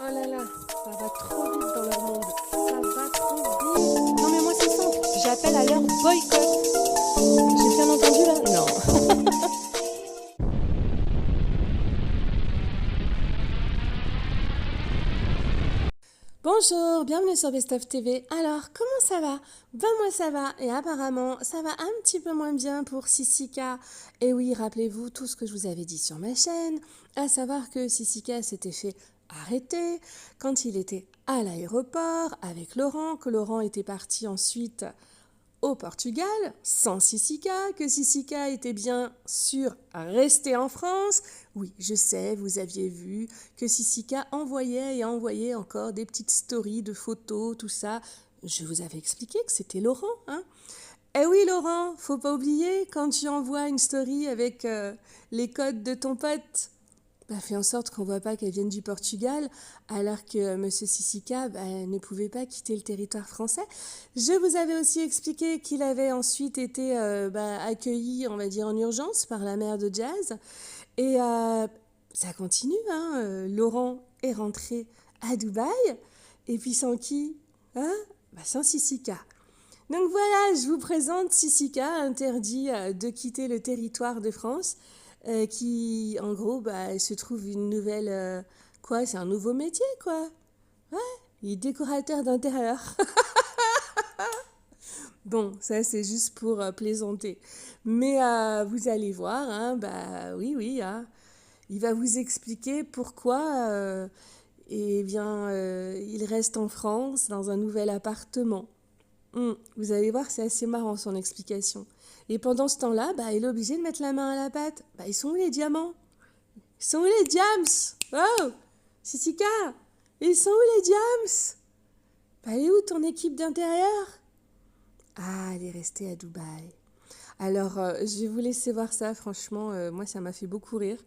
Oh là là, ça va trop vite dans leur monde. Ça va trop vite. Non mais moi c'est simple, j'appelle à leur boycott. J'ai bien entendu là? Non. Bonjour, bienvenue sur Best of TV. Alors, comment ça va? Ben moi ça va, et apparemment ça va un petit peu moins bien pour Sissika. Et oui, rappelez-vous tout ce que je vous avais dit sur ma chaîne, à savoir que Sissika s'était fait arrêter quand il était à l'aéroport avec Laurent, que Laurent était parti ensuite au Portugal, sans Sissika, que Sissika était bien sûr restée en France. Oui, je sais, vous aviez vu que Sissika envoyait et envoyait encore des petites stories de photos, tout ça. Je vous avais expliqué que c'était Laurent, hein. Eh oui, Laurent, faut pas oublier, quand tu envoies une story avec les codes de ton pote, bah, fais en sorte qu'on ne voit pas qu'elle vienne du Portugal, alors que Monsieur Sissika ne pouvait pas quitter le territoire français. Je vous avais aussi expliqué qu'il avait ensuite été accueilli, on va dire, en urgence par la mère de Jazz. Et ça continue, hein. Laurent est rentré à Dubaï, et puis sans qui, hein? Sans Sissika. Donc voilà, je vous présente Sissika, interdit de quitter le territoire de France, qui, en gros, se trouve une nouvelle... quoi, c'est un nouveau métier, quoi. Ouais, il est décorateur d'intérieur. Bon, ça c'est juste pour plaisanter. Mais vous allez voir, hein, oui, hein, il va vous expliquer pourquoi il reste en France dans un nouvel appartement. Vous allez voir, c'est assez marrant son explication. Et pendant ce temps-là, il est obligé de mettre la main à la pâte. Ils sont où les diamants? Ils sont où les diams? Oh, Sissika, ils sont où les diams? Elle est où ton équipe d'intérieur? Ah, elle est restée à Dubaï. Alors, je vais vous laisser voir ça. Franchement, moi, ça m'a fait beaucoup rire.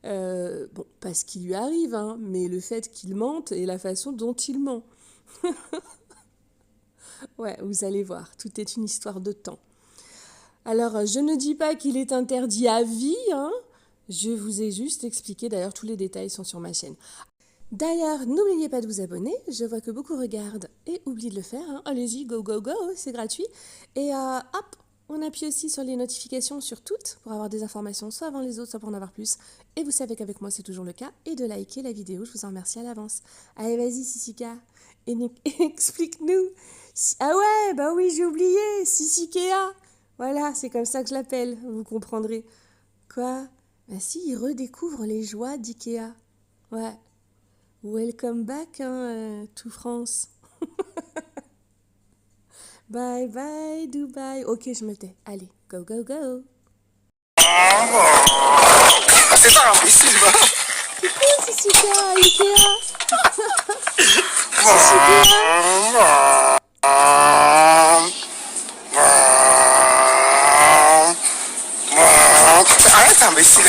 Bon, pas ce qui lui arrive, hein, mais le fait qu'il mente et la façon dont il ment. Ouais, vous allez voir, tout est une histoire de temps. Alors, je ne dis pas qu'il est interdit à vie, hein. Je vous ai juste expliqué, d'ailleurs, tous les détails sont sur ma chaîne. D'ailleurs, n'oubliez pas de vous abonner, je vois que beaucoup regardent et oublient de le faire, hein. Allez-y, go, go, go, c'est gratuit. Et hop, on appuie aussi sur les notifications sur toutes pour avoir des informations, soit avant les autres, soit pour en avoir plus. Et vous savez qu'avec moi, c'est toujours le cas. Et de liker la vidéo, je vous en remercie à l'avance. Allez, vas-y, Sissika, et explique-nous. Ah ouais, bah oui, j'ai oublié, Sissikea. Voilà, c'est comme ça que je l'appelle, vous comprendrez. Quoi? Bah si, il redécouvre les joies d'IKEA. Ouais. Welcome back, hein, to France. Bye bye, Dubaï. Ok, je me tais. Allez, go, go, go. C'est ça, ici, là. Coucou, Sissika, IKEA. Sissika. Arrête, imbécile.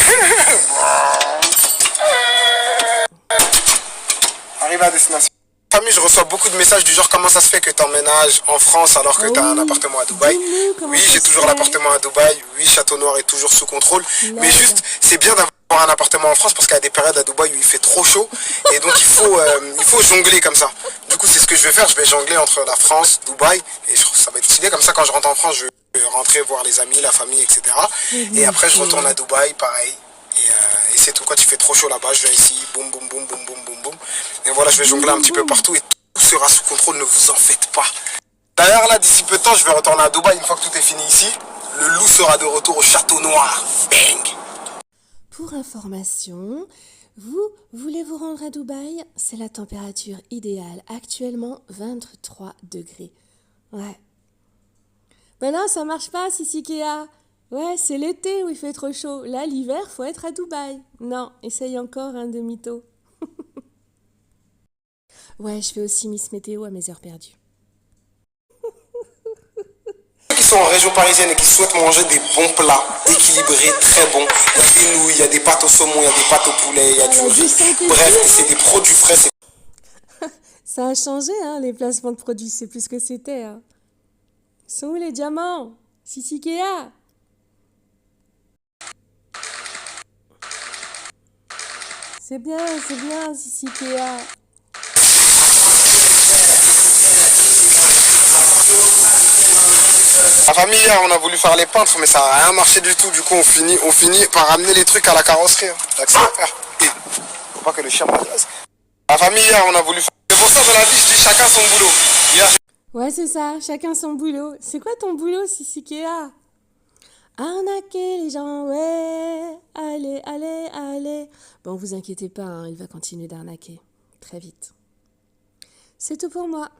Arrive à destination. Famille, je reçois beaucoup de messages du genre comment ça se fait que tu emménages en France alors que tu as un appartement à Dubaï. Oui, j'ai toujours l'appartement à Dubaï. Oui, Château Noir est toujours sous contrôle. Mais juste, c'est bien d'avoir un appartement en France parce qu'il y a des périodes à Dubaï où il fait trop chaud. Et donc, il faut jongler comme ça. Du coup, c'est ce que je vais faire. Je vais jongler entre la France, Dubaï. Et je trouve que ça va être stylé. Comme ça, quand je rentre en France, je vais rentrer voir les amis, la famille, etc. Et après, je retourne à Dubaï, pareil. Et c'est tout. Quand il fait trop chaud là-bas, je viens ici, boum, boum, boum, boum, boum, boum, boum. Et voilà, je vais jongler un petit peu partout et tout sera sous contrôle, ne vous en faites pas. D'ailleurs, là, d'ici peu de temps, je vais retourner à Dubaï. Une fois que tout est fini ici, le loup sera de retour au Château Noir. Bang! Pour information, vous voulez vous rendre à Dubaï? C'est la température idéale. Actuellement, 23 degrés. Ouais. Ben non, ça marche pas, Sissikea. Ouais, c'est l'été où il fait trop chaud. Là, l'hiver, faut être à Dubaï. Non, essaye encore un demi-taux. Ouais, je fais aussi Miss Météo à mes heures perdues. Ceux qui sont en région parisienne et qui souhaitent manger des bons plats, équilibrés, très bons. Il y a des nouilles, il y a des pâtes au saumon, il y a des pâtes au poulet, il y a du riz. Bref, c'est des produits frais. Ça a changé, hein, les placements de produits. C'est plus ce que c'était. Hein. Ils sont où les diamants? Sissikea. C'est bien, Sissikea. La famille, hier, on a voulu faire les peintres, mais ça n'a rien marché du tout. Du coup, on finit par ramener les trucs à la carrosserie. Hein. T'as que ça à faire. Faut pas que le chien m'agresse. La famille, hier, on a voulu faire... C'est pour ça, dans la vie, je dis chacun son boulot. Hier, Ouais, c'est ça, chacun son boulot. C'est quoi ton boulot, Sissikea? Arnaquer les gens, ouais. Allez, allez, allez. Bon, vous inquiétez pas, hein, il va continuer d'arnaquer. Très vite. C'est tout pour moi.